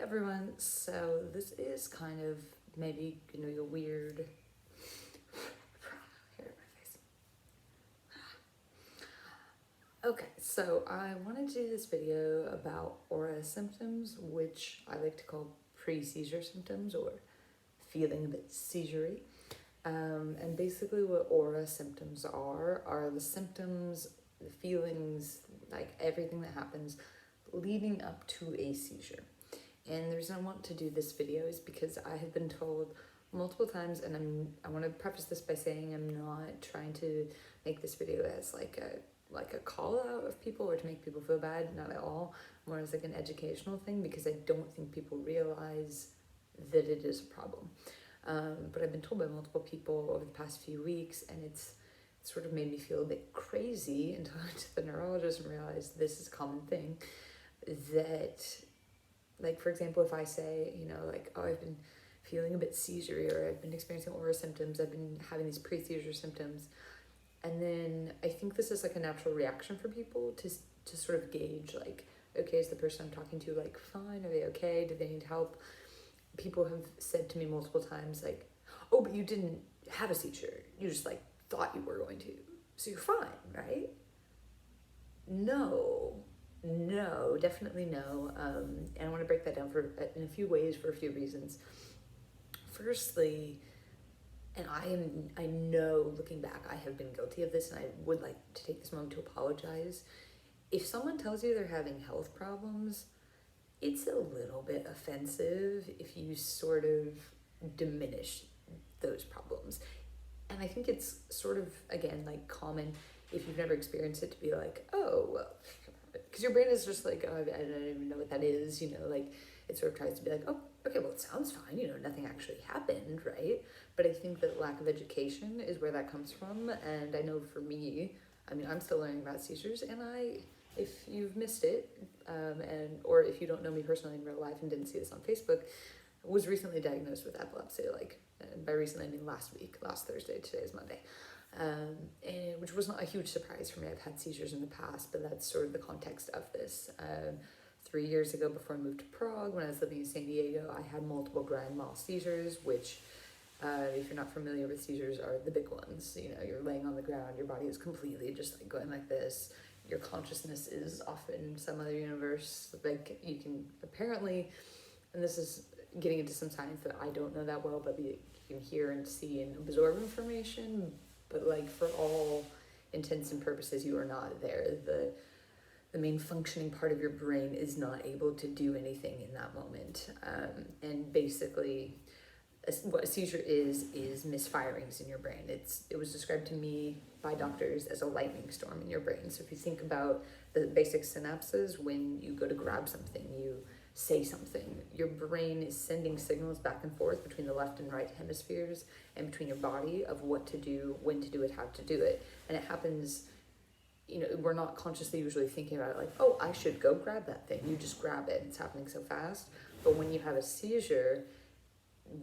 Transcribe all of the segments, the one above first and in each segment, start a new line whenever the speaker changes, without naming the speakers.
everyone, so this is kind of maybe gonna be a weird hair in my face. Okay, so I wanted to do this video about aura symptoms, which I like to call pre-seizure symptoms or feeling a bit seisurey. And basically what aura symptoms are the symptoms, the feelings, like everything that happens leading up to a seizure. And the reason I want to do this video is because I have been told multiple times, and I want to preface this by saying I'm not trying to make this video as like a call out of people or to make people feel bad, not at all, more as like an educational thing, because I don't think people realize that it is a problem. But I've been told by multiple people over the past few weeks, and it's sort of made me feel a bit crazy until I went to the neurologist and realized this is a common thing. That, like, for example, if I say, like, oh, I've been feeling a bit seisurey, or I've been experiencing aura symptoms, I've been having these pre-seizure symptoms, and then I think this is like a natural reaction for people to sort of gauge, like, okay, is the person I'm talking to, like, fine? Are they okay? Do they need help? People have said to me multiple times, like, oh, but you didn't have a seizure. You just, like, thought you were going to. So you're fine, right? No, definitely no. And I want to break that down in a few ways for a few reasons. Firstly, and I know looking back, I have been guilty of this, and I would like to take this moment to apologize. If someone tells you they're having health problems, it's a little bit offensive if you sort of diminish those problems. And I think it's sort of, again, like, common if you've never experienced it to be like, oh, well, because your brain is just like, oh, I don't even know what that is, like, it sort of tries to be like, oh, okay, well, it sounds fine, nothing actually happened, right? But I think that lack of education is where that comes from. And I know for me, I'm still learning about seizures, and if you've missed it, or if you don't know me personally in real life and didn't see this on Facebook, was recently diagnosed with epilepsy, and by recently I mean last Thursday. Today is Monday, and which was not a huge surprise for me. I've had seizures in the past, but that's sort of the context of this. 3 years ago, before I moved to Prague, when I was living in San Diego, I had multiple grand mal seizures, which, if you're not familiar with seizures, are the big ones. You're laying on the ground, your body is completely just like going like this. Your consciousness is off in some other universe. Like, you can apparently, and this is getting into some science that I don't know that well, but you can hear and see and absorb information, but, like, for all intents and purposes, you are not there. The main functioning part of your brain is not able to do anything in that moment. And basically, what a seizure is misfirings in your brain. It was described to me by doctors as a lightning storm in your brain. So if you think about the basic synapses, when you go to grab something, you say something, your brain is sending signals back and forth between the left and right hemispheres and between your body of what to do, when to do it, how to do it. And it happens, we're not consciously usually thinking about it like, oh, I should go grab that thing. You just grab it. It's happening so fast. But when you have a seizure,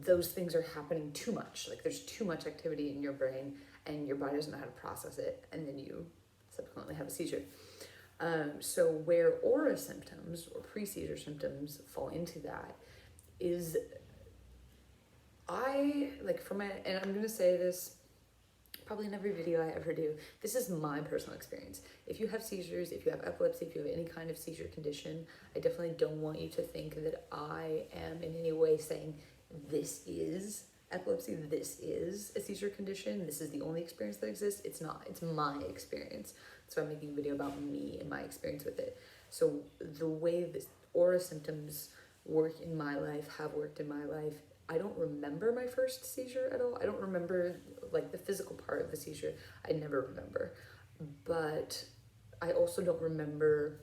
those things are happening too much. Like, there's too much activity in your brain, and your body doesn't know how to process it, and then you subsequently have a seizure. So where aura symptoms or pre-seizure symptoms fall into that is, and I'm going to say this probably in every video I ever do, this is my personal experience. If you have seizures, if you have epilepsy, if you have any kind of seizure condition, I definitely don't want you to think that I am in any way saying this is epilepsy, this is a seizure condition, this is the only experience that exists. It's not. It's my experience. So I'm making a video about me and my experience with it. So the way the aura symptoms work in my life, have worked in my life, I don't remember my first seizure at all. I don't remember, like, the physical part of the seizure. I never remember. But I also don't remember,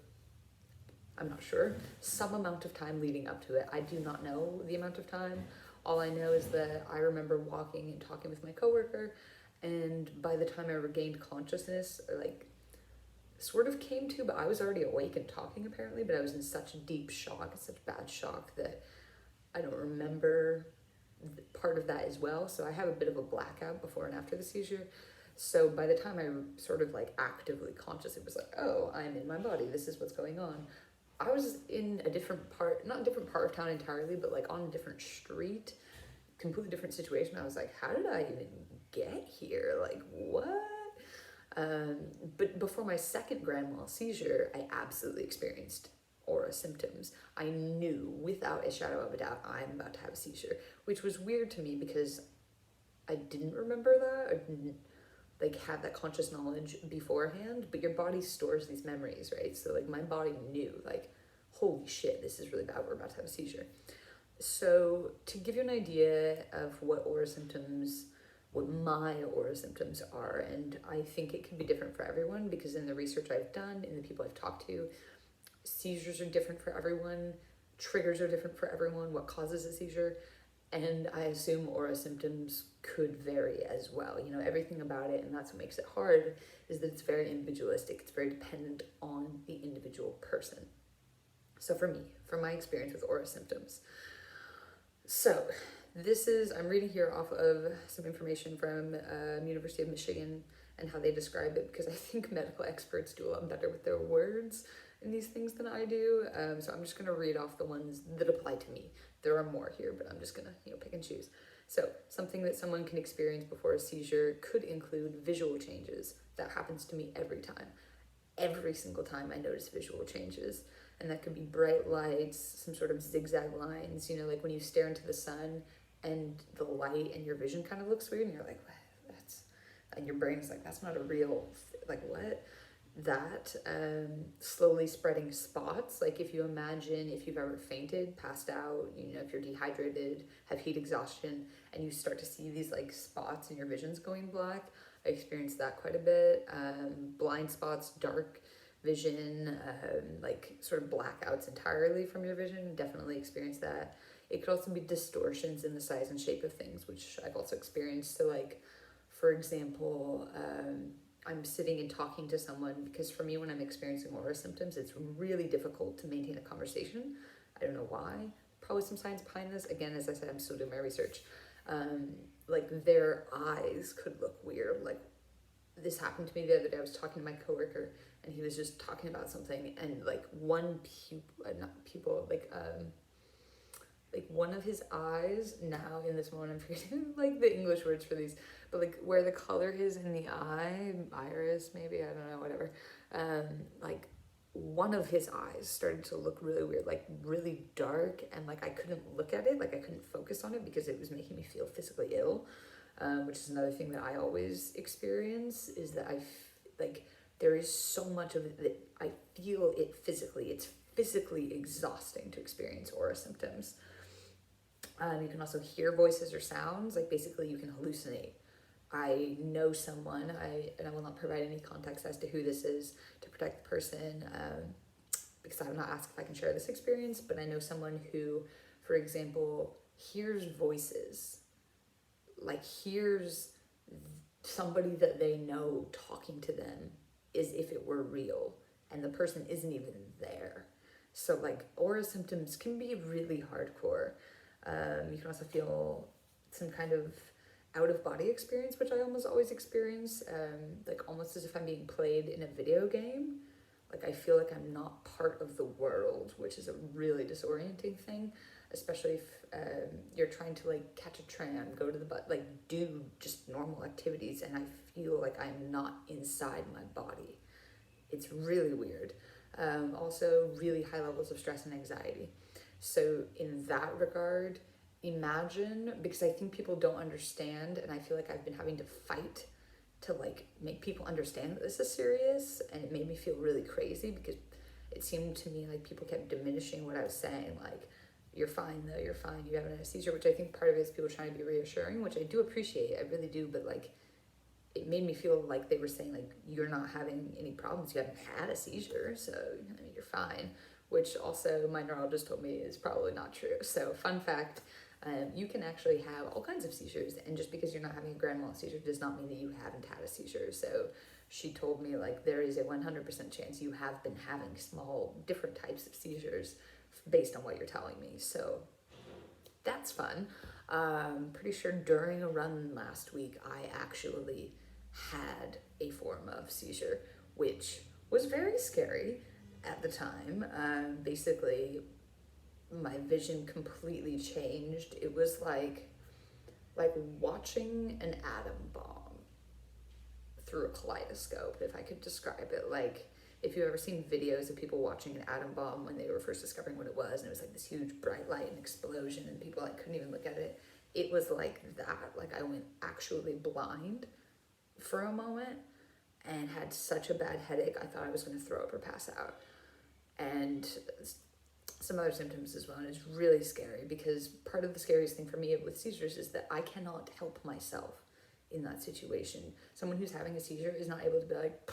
I'm not sure, some amount of time leading up to it. I do not know the amount of time. All I know is that I remember walking and talking with my coworker, and by the time I regained consciousness, or, like, sort of came to, but I was already awake and talking apparently, but I was in such deep shock, such bad shock, that I don't remember part of that as well. So I have a bit of a blackout before and after the seizure. So by the time I sort of, like, actively conscious, it was like, oh, I'm in my body, this is what's going on, I was in a different part, not a different part of town entirely, but like on a different street, completely different situation. I was like, how did I even get here? Like, what? Um, but before my second grand mal seizure, I absolutely experienced aura symptoms. I knew without a shadow of a doubt I'm about to have a seizure, which was weird to me because I didn't remember that. I didn't like have that conscious knowledge beforehand, but your body stores these memories, right? So like my body knew, like, holy shit, this is really bad, we're about to have a seizure. So to give you an idea of what my aura symptoms are, and I think it can be different for everyone because in the research I've done, in the people I've talked to, seizures are different for everyone, triggers are different for everyone, what causes a seizure, and I assume aura symptoms could vary as well. You know, everything about it, and that's what makes it hard, is that it's very individualistic. It's very dependent on the individual person. So for me, from my experience with aura symptoms, so I'm reading here off of some information from University of Michigan and how they describe it, because I think medical experts do a lot better with their words in these things than I do. So I'm just going to read off the ones that apply to me. There are more here, but I'm just going to pick and choose. So something that someone can experience before a seizure could include visual changes. That happens to me every time. Every single time I notice visual changes. And that could be bright lights, some sort of zigzag lines, like when you stare into the sun and the light and your vision kind of looks weird and you're like, what? And your brain's like, that's not a real, like what? That, slowly spreading spots, like if you imagine if you've ever fainted, passed out, if you're dehydrated, have heat exhaustion, and you start to see these like spots and your vision's going black. I experienced that quite a bit. Blind spots, dark vision, like sort of blackouts entirely from your vision, definitely experienced that. It could also be distortions in the size and shape of things, which I've also experienced. So like, for example, I'm sitting and talking to someone, because for me, when I'm experiencing aura symptoms, it's really difficult to maintain a conversation. I don't know why. Probably some science behind this. Again, as I said, I'm still doing my research. Like their eyes could look weird. Like this happened to me the other day. I was talking to my coworker and he was just talking about something, and like one one of his eyes, now in this moment I'm forgetting like the English words for these, but like where the color is in the eye, iris maybe, I don't know, whatever, like one of his eyes started to look really weird, like really dark, and like I couldn't look at it, like I couldn't focus on it because it was making me feel physically ill, which is another thing that I always experience, is that like there is so much of it that I feel it physically. It's physically exhausting to experience aura symptoms. You can also hear voices or sounds, like basically you can hallucinate. I know someone, and I will not provide any context as to who this is to protect the person, because I have not asked if I can share this experience, but I know someone who, for example, hears voices, like hears somebody that they know talking to them as if it were real, and the person isn't even there. So like aura symptoms can be really hardcore. You can also feel some kind of out-of-body experience, which I almost always experience, like almost as if I'm being played in a video game. Like I feel like I'm not part of the world, which is a really disorienting thing, especially if you're trying to like catch a tram, go to the bus, like do just normal activities, and I feel like I'm not inside my body. It's really weird. Also really high levels of stress and anxiety. So in that regard, imagine, because I think people don't understand, and I feel like I've been having to fight to like make people understand that this is serious, and it made me feel really crazy because it seemed to me like people kept diminishing what I was saying, like, you're fine though, you're fine, you haven't had a seizure, which I think part of it is people trying to be reassuring, which I do appreciate, I really do, but like, it made me feel like they were saying like, you're not having any problems, you haven't had a seizure, so you're fine, which also my neurologist told me is probably not true. So fun fact, you can actually have all kinds of seizures, and just because you're not having a grand mal seizure does not mean that you haven't had a seizure. So she told me like there is a 100% chance you have been having small different types of seizures based on what you're telling me. So that's fun. Pretty sure during a run last week I actually had a form of seizure, which was very scary. at the time. Basically, my vision completely changed. It was like watching an atom bomb through a kaleidoscope, if I could describe it. Like, if you've ever seen videos of people watching an atom bomb when they were first discovering what it was, and it was like this huge bright light and explosion, and people like couldn't even look at it. It was like that. Like, I went actually blind for a moment and had such a bad headache, I thought I was going to throw up or pass out. And some other symptoms as well. And it's really scary, because part of the scariest thing for me with seizures is that I cannot help myself in that situation. Someone who's having a seizure is not able to be like,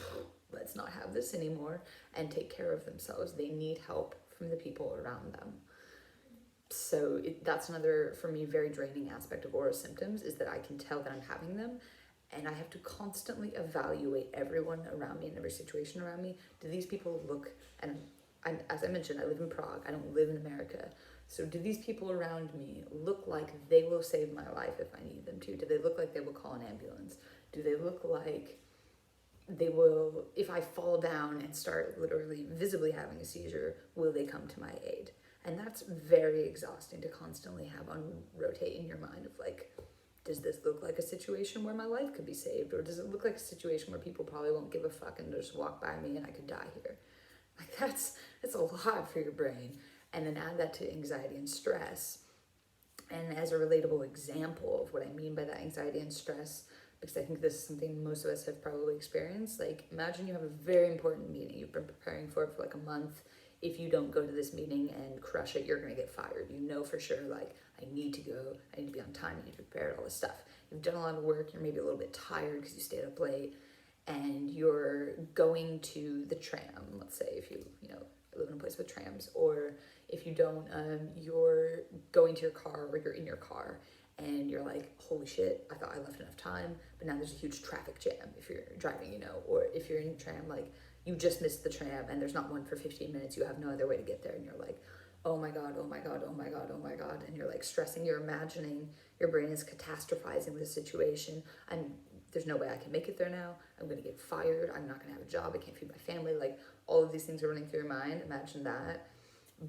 let's not have this anymore, and take care of themselves. They need help from the people around them. So that's another, for me, very draining aspect of aura symptoms, is that I can tell that I'm having them, and I have to constantly evaluate everyone around me and every situation around me. Do these people look, and as I mentioned, I live in Prague, I don't live in America. So do these people around me look like they will save my life if I need them to? Do they look like they will call an ambulance? Do they look like they will, if I fall down and start literally visibly having a seizure, will they come to my aid? And that's very exhausting to constantly have on rotate in your mind of like, does this look like a situation where my life could be saved? Or does it look like a situation where people probably won't give a fuck and just walk by me and I could die here? Like, that's a lot for your brain. And then add that to anxiety and stress. And as a relatable example of what I mean by that anxiety and stress, because I think this is something most of us have probably experienced. Like, imagine you have a very important meeting you've been preparing for like a month. If you don't go to this meeting and crush it, you're going to get fired. You know for sure, like, I need to go, I need to be on time, I need to prepare all this stuff. You've done a lot of work, you're maybe a little bit tired because you stayed up late, and you're going to the tram, let's say, if you live in a place with trams, or if you don't, you're going to your car, or you're in your car, and you're like, holy shit, I thought I left enough time, but now there's a huge traffic jam if you're driving, or if you're in a tram, like, you just missed the tram and there's not one for 15 minutes, you have no other way to get there, and you're like, oh my god, oh my god, oh my god, oh my god, and you're like stressing, you're imagining, your brain is catastrophizing the situation, there's no way I can make it there now, I'm going to get fired, I'm not going to have a job, I can't feed my family, like, all of these things are running through your mind. Imagine that.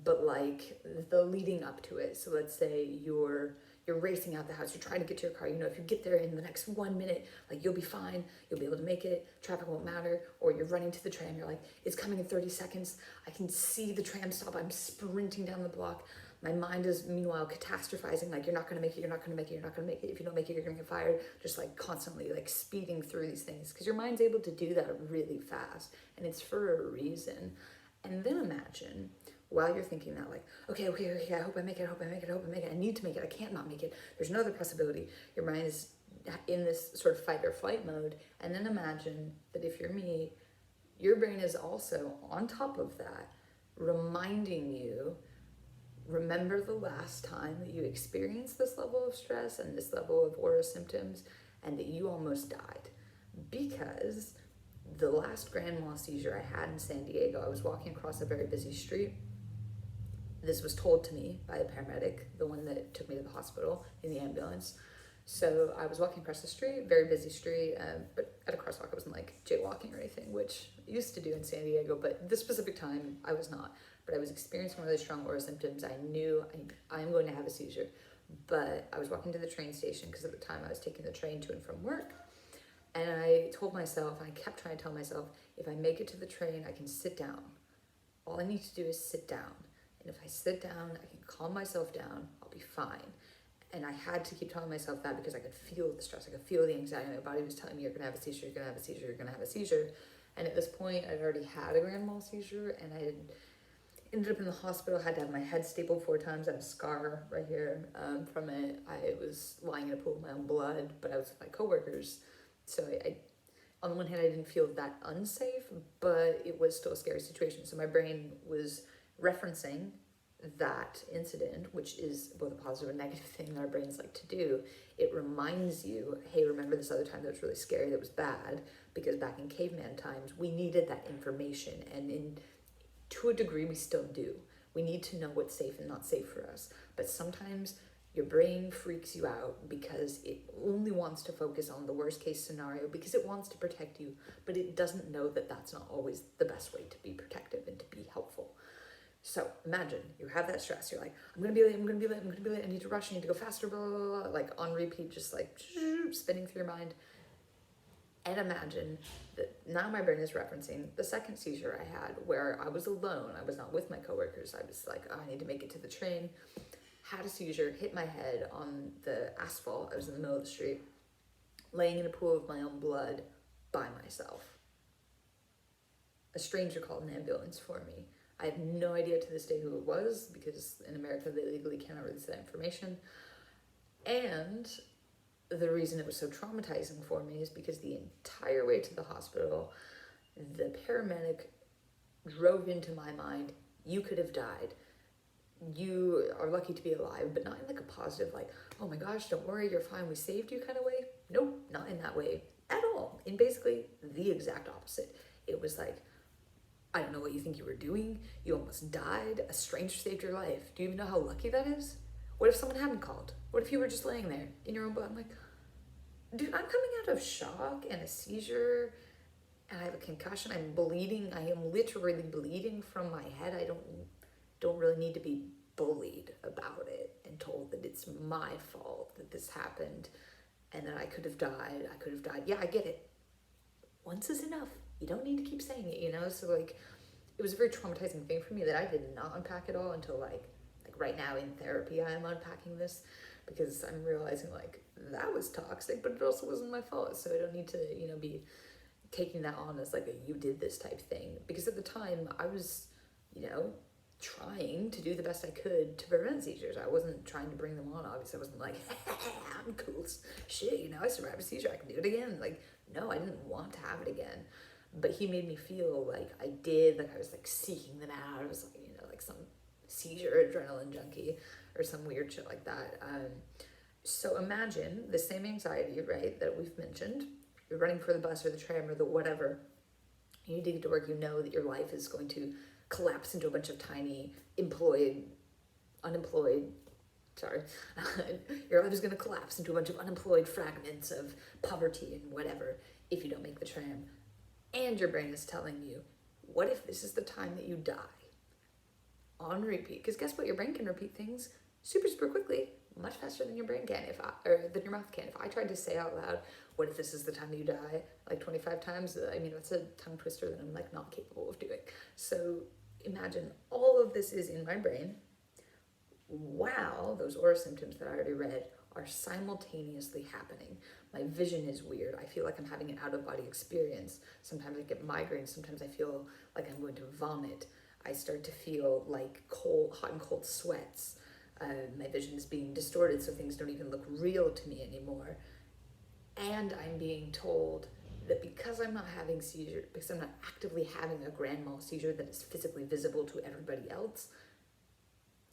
But like the leading up to it, so let's say you're racing out the house, you're trying to get to your car, if you get there in the next 1 minute, like, you'll be fine, you'll be able to make it, traffic won't matter. Or you're running to the tram, you're like, it's coming in 30 seconds, I can see the tram stop, I'm sprinting down the block. My mind is meanwhile catastrophizing, like, you're not going to make it, you're not going to make it, you're not going to make it, if you don't make it, you're going to get fired, just like constantly like speeding through these things, because your mind's able to do that really fast, and it's for a reason. And then imagine, while you're thinking that, like, okay, I hope I make it, I hope I make it, I hope I make it, I need to make it, I can't not make it, there's no other possibility, your mind is in this sort of fight or flight mode. And then imagine that if you're me, your brain is also on top of that, reminding you, remember the last time that you experienced this level of stress and this level of aura symptoms, and that you almost died. Because the last grand mal seizure I had in San Diego, I was walking across a very busy street. This was told to me by a paramedic, the one that took me to the hospital in the ambulance. So I was walking across the street, very busy street, but at a crosswalk I wasn't like jaywalking or anything, which I used to do in San Diego, but this specific time I was not. But I was experiencing really strong aura symptoms. I knew I'm going to have a seizure. But I was walking to the train station, because at the time I was taking the train to and from work. And I told myself, I kept trying to tell myself, if I make it to the train, I can sit down. All I need to do is sit down. And if I sit down, I can calm myself down, I'll be fine. And I had to keep telling myself that, because I could feel the stress, I could feel the anxiety. My body was telling me, you're going to have a seizure, you're going to have a seizure, you're going to have a seizure. And at this point, I'd already had a grand mal seizure, and I had ended up in the hospital, had to have my head stapled 4 times. I have a scar right here from it. I was lying in a pool of my own blood, but I was with my coworkers. So I on the one hand, I didn't feel that unsafe, but it was still a scary situation. So my brain was referencing that incident, which is both a positive and negative thing that our brains like to do. It reminds you, hey, remember this other time that was really scary, that was bad, because back in caveman times, we needed that information, and to a degree, we still do. We need to know what's safe and not safe for us. But sometimes Your brain freaks you out because it only wants to focus on the worst case scenario because it wants to protect you, but it doesn't know that that's not always the best way to be protective and to be helpful. So imagine you have that stress. You're like, I'm gonna be late, I'm gonna be late, I'm gonna be late, I need to rush, I need to go faster, blah, blah, blah, blah, like on repeat, just like spinning through your mind. And imagine that now my brain is referencing the second seizure I had where I was alone. I was not with my coworkers. I was like, oh, I need to make it to the train. Had a seizure, hit my head on the asphalt. I was in the middle of the street, laying in a pool of my own blood by myself. A stranger called an ambulance for me. I have no idea to this day who it was because in America they legally cannot release that information. And the reason it was so traumatizing for me is because the entire way to the hospital, the paramedic drove into my mind, you could have died. You are lucky to be alive, but not in like a positive, like, oh my gosh, don't worry, you're fine, we saved you kind of way. Nope, not in that way at all. In basically the exact opposite. It was like, I don't know what you think you were doing. You almost died. A stranger saved your life. Do you even know how lucky that is? What if someone hadn't called? What if you were just laying there in your own blood? I'm like, dude, I'm coming out of shock and a seizure and I have a concussion. I'm bleeding. I am literally bleeding from my head. I don't really need to be bullied about it and told that it's my fault that this happened and that I could have died. Yeah, I get it. Once is enough. You don't need to keep saying it, you know? So like, it was a very traumatizing thing for me that I did not unpack at all until like right now in therapy, I am unpacking this because I'm realizing like that was toxic, but it also wasn't my fault. So I don't need to, you know, be taking that on as like a you did this type thing. Because at the time I was, you know, trying to do the best I could to prevent seizures. I wasn't trying to bring them on. Obviously, I wasn't like, I'm cool as shit, you know, I survived a seizure, I can do it again. Like, no, I didn't want to have it again. But he made me feel like I did, like I was like seeking them out. I was like, you know, like some seizure adrenaline junkie or some weird shit like that. So imagine the same anxiety, right, that we've mentioned. You're running for the bus or the tram or the whatever. You need to get to work. You know that your life is going to collapse into a bunch of tiny your life is going to collapse into a bunch of unemployed fragments of poverty and whatever if you don't make the tram. And your brain is telling you, what if this is the time that you die? On repeat. Because guess what? Your brain can repeat things super, super quickly, much faster than your brain can, than your mouth can. If I tried to say out loud, what if this is the time that you die, like 25 times, I mean, that's a tongue twister that I'm like not capable of doing. So imagine all of this is in my brain while those aura symptoms that I already read are simultaneously happening. My vision is weird. I feel like I'm having an out-of-body experience. Sometimes I get migraines. Sometimes I feel like I'm going to vomit. I start to feel like hot and cold sweats. My vision is being distorted, so things don't even look real to me anymore. And I'm being told that because I'm not having seizure, because I'm not actively having a grand mal seizure that is physically visible to everybody else,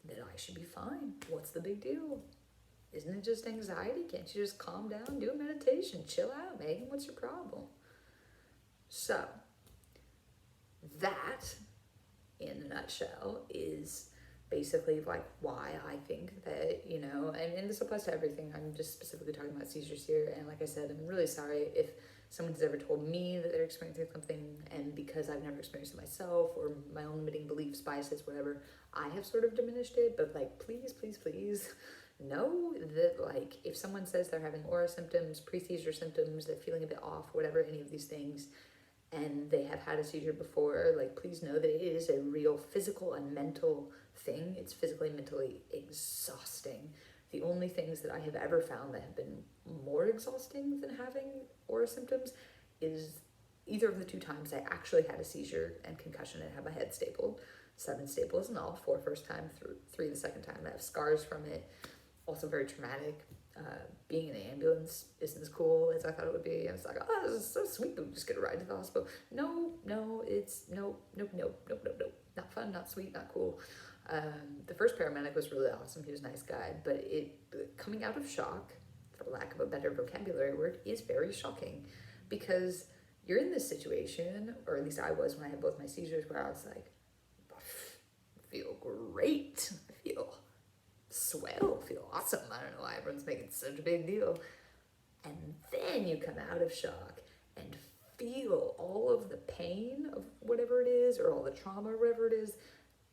that I should be fine. What's the big deal? Isn't it just anxiety? Can't you just calm down, do a meditation, chill out, Megan? What's your problem? So, that, in a nutshell, is basically like why I think that, you know, and this applies to everything. I'm just specifically talking about seizures here. And like I said, I'm really sorry if someone's ever told me that they're experiencing something, and because I've never experienced it myself or my own limiting beliefs, biases, whatever, I have sort of diminished it. But like, please, please, please know that like if someone says they're having aura symptoms, pre-seizure symptoms, they're feeling a bit off, whatever, any of these things, and they have had a seizure before, like please know that it is a real physical and mental thing. It's physically and mentally exhausting. The only things that I have ever found that have been more exhausting than having aura symptoms is either of the 2 times I actually had a seizure and concussion and had my head stapled. 7 staples in all, 4 first time, 3 the second time. I have scars from it. Also very traumatic. Being in an ambulance isn't as cool as I thought it would be. I was like, oh, this is so sweet, but we just get a ride to the hospital. It's nope. Not fun, not sweet, not cool. The first paramedic was really awesome. He was a nice guy, but coming out of shock, for lack of a better vocabulary word, is very shocking because you're in this situation, or at least I was when I had both my seizures, where I was like, I feel great. I feel swell, feel awesome. I don't know why everyone's making such a big deal. And then you come out of shock and feel all of the pain of whatever it is, or all the trauma, or whatever it is,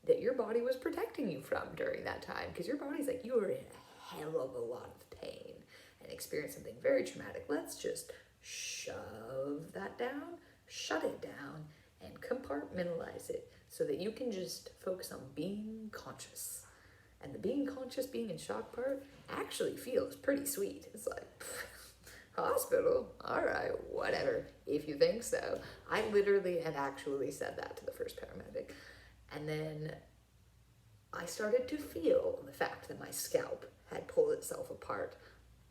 that your body was protecting you from during that time. Because your body's like, you are in a hell of a lot of pain and experience something very traumatic. Let's just shove that down, shut it down, and compartmentalize it so that you can just focus on being conscious. And the being conscious, being in shock part actually feels pretty sweet. It's like, hospital, all right, whatever, if you think so. I literally and actually said that to the first paramedic. And then I started to feel the fact that my scalp had pulled itself apart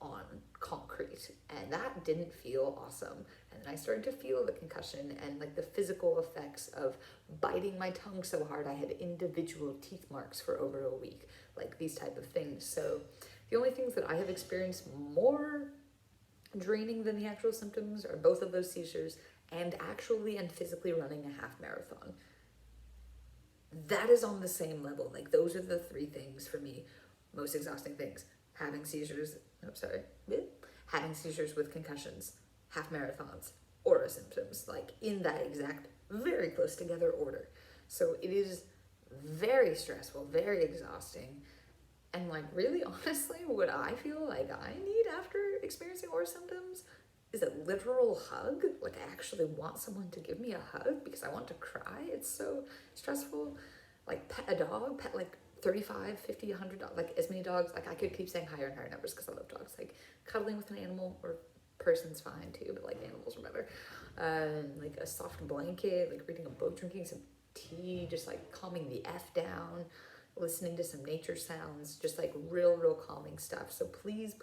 on concrete, and that didn't feel awesome. And then I started to feel the concussion and like the physical effects of biting my tongue so hard I had individual teeth marks for over a week, like these type of things. So the only things that I have experienced more draining than the actual symptoms are both of those seizures and actually and physically running a half marathon. That is on the same level. Like, those are the three things for me, most exhausting things. Having seizures, having seizures with concussions, half marathons, aura symptoms, like in that exact, very close together order. So it is very stressful, very exhausting. And like, really honestly, what I feel like I need after experiencing aura symptoms is a literal hug. Like, I actually want someone to give me a hug because I want to cry. It's so stressful. Like, pet a dog, pet like 35, 50, 100 dogs, like as many dogs. Like, I could keep saying higher and higher numbers because I love dogs. Like, cuddling with an animal or person's fine too, but like animals are better. Like a soft blanket, like reading a book, drinking some tea, just like calming the F down, listening to some nature sounds, just like real calming stuff. So please,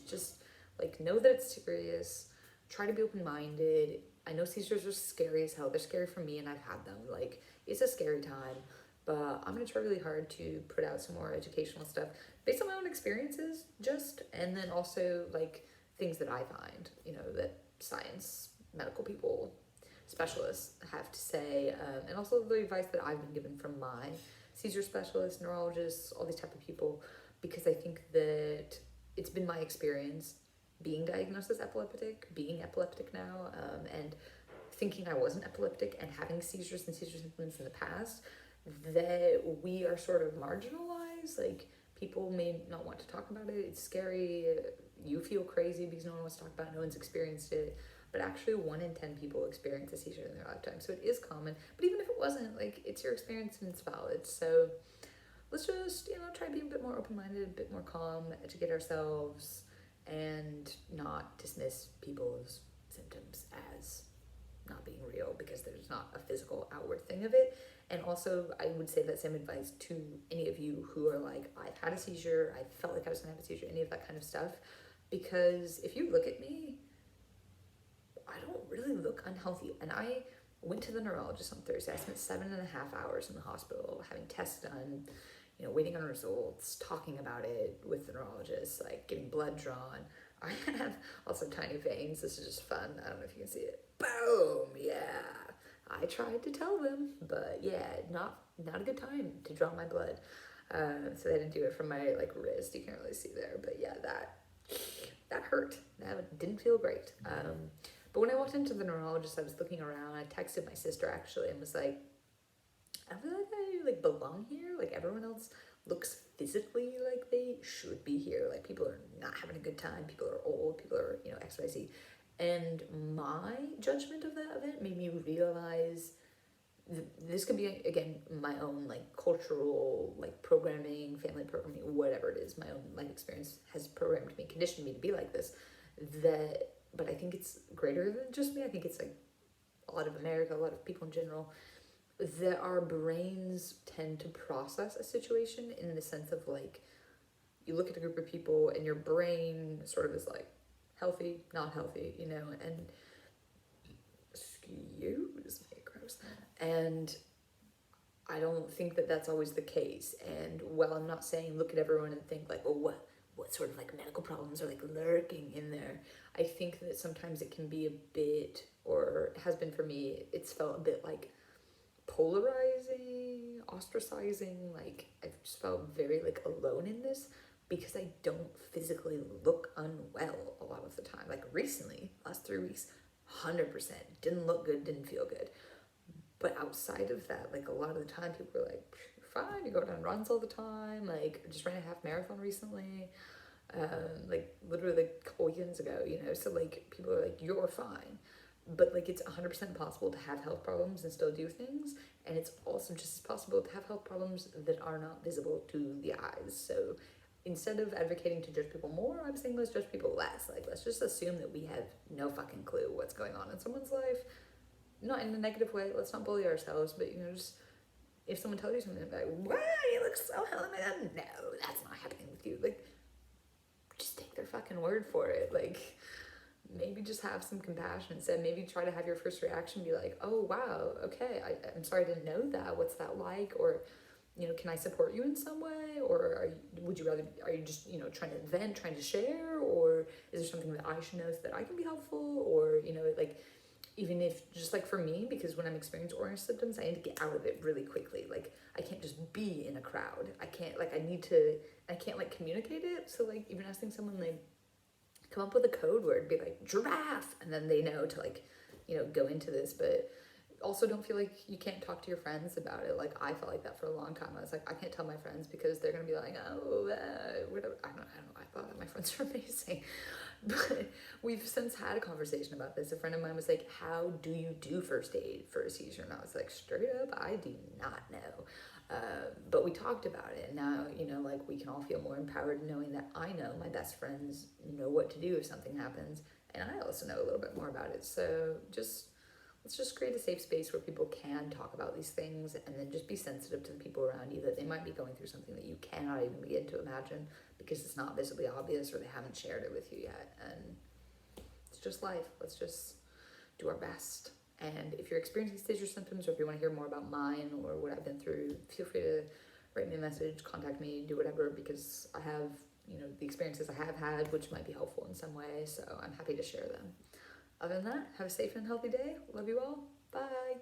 just like, know that it's serious. Try to be open-minded. I know seizures are scary as hell. They're scary for me, and I've had them. Like, it's a scary time, but I'm gonna try really hard to put out some more educational stuff based on my own experiences, and then also like things that I find, that science, medical people, specialists have to say, and also the advice that I've been given from my seizure specialists, neurologists, all these type of people, because I think that it's been my experience being diagnosed as epileptic, being epileptic now, and thinking I wasn't epileptic and having seizures and seizure symptoms in the past, that we are sort of marginalized. Like, people may not want to talk about it. It's scary. You feel crazy because no one wants to talk about it. No one's experienced it. But actually 1 in 10 people experience a seizure in their lifetime. So it is common. But even if it wasn't, like, it's your experience and it's valid. So let's just, try to be a bit more open-minded, a bit more calm, educate ourselves, and not dismiss people's symptoms as not being real, because there's not a physical outward thing of it. And also, I would say that same advice to any of you who are like, I've had a seizure, I felt like I was gonna have a seizure, any of that kind of stuff. Because if you look at me, I don't really look unhealthy. And I went to the neurologist on Thursday. I spent 7.5 hours in the hospital having tests done, waiting on results, talking about it with the neurologist, like getting blood drawn. I have also tiny veins. This is just fun. I don't know if you can see it. Boom! Yeah. I tried to tell them, but yeah, not a good time to draw my blood. So they didn't do it from my like wrist. You can't really see there, but yeah, that hurt. That didn't feel great. But when I walked into the neurologist, I was looking around. I texted my sister actually and was like, I feel like I like belong here. Like, everyone else looks physically like they should be here. Like, people are not having a good time. People are old. People are, XYZ. And my judgment of that event made me realize this could be, again, my own like cultural, like programming, family programming, whatever it is. My own life experience has programmed me, conditioned me to be like this. But I think it's greater than just me. I think it's like a lot of America, a lot of people in general, that our brains tend to process a situation in the sense of like, you look at a group of people and your brain sort of is like healthy, not healthy, and excuse me, gross. And I don't think that that's always the case. And while I'm not saying look at everyone and think like, oh, what sort of like medical problems are like lurking in there, I think that sometimes it can be a bit, or has been for me, it's felt a bit like polarizing, ostracizing. Like, I've just felt very like alone in this, because I don't physically look unwell a lot of the time. Like recently, last 3 weeks, 100%. Didn't look good, didn't feel good. But outside of that, like a lot of the time people are like, you're fine, you go down runs all the time. Like I just ran a half marathon recently, like literally like a couple weekends ago, you know? So like people are like, you're fine. But like it's 100% possible to have health problems and still do things. And it's also just as possible to have health problems that are not visible to the eyes. So instead of advocating to judge people more, I'm saying let's judge people less. Like let's just assume that we have no fucking clue what's going on in someone's life. Not in a negative way, let's not bully ourselves, but you know, just if someone tells you something about, wow, you look so healthy, no, that's not happening with you. Like, just take their fucking word for it. Like, maybe just have some compassion instead. Maybe try to have your first reaction be like, oh, wow, okay, I'm sorry I didn't know that. What's that like? Or, you know, can I support you in some way? Or would you rather, are you just, you know, trying to vent, trying to share? Or is there something that I should know so that I can be helpful? Or, you know, like, even if, just like for me, because when I'm experiencing orange symptoms, I need to get out of it really quickly. Like, I can't just be in a crowd. I can't, like, I can't, like, communicate it. So, like, even asking someone, like, come up with a code word, be like, giraffe, and then they know to, like, you know, go into this. But also don't feel like you can't talk to your friends about it. Like, I felt like that for a long time. I was like, I can't tell my friends because they're gonna be like, oh, whatever. I don't know. I thought that my friends were amazing. But we've since had a conversation about this. A friend of mine was like, how do you do first aid for a seizure? And I was like, straight up, I do not know. But we talked about it, and now, you know, like, we can all feel more empowered knowing that I know my best friends know what to do if something happens, and I also know a little bit more about it. So let's just create a safe space where people can talk about these things, and then just be sensitive to the people around you that they might be going through something that you cannot even begin to imagine because it's not visibly obvious or they haven't shared it with you yet. And it's just life. Let's just do our best. And if you're experiencing seizure symptoms, or if you want to hear more about mine or what I've been through, feel free to write me a message, contact me, do whatever, because I have, you know, the experiences I have had, which might be helpful in some way. So I'm happy to share them. Other than that, have a safe and healthy day. Love you all. Bye.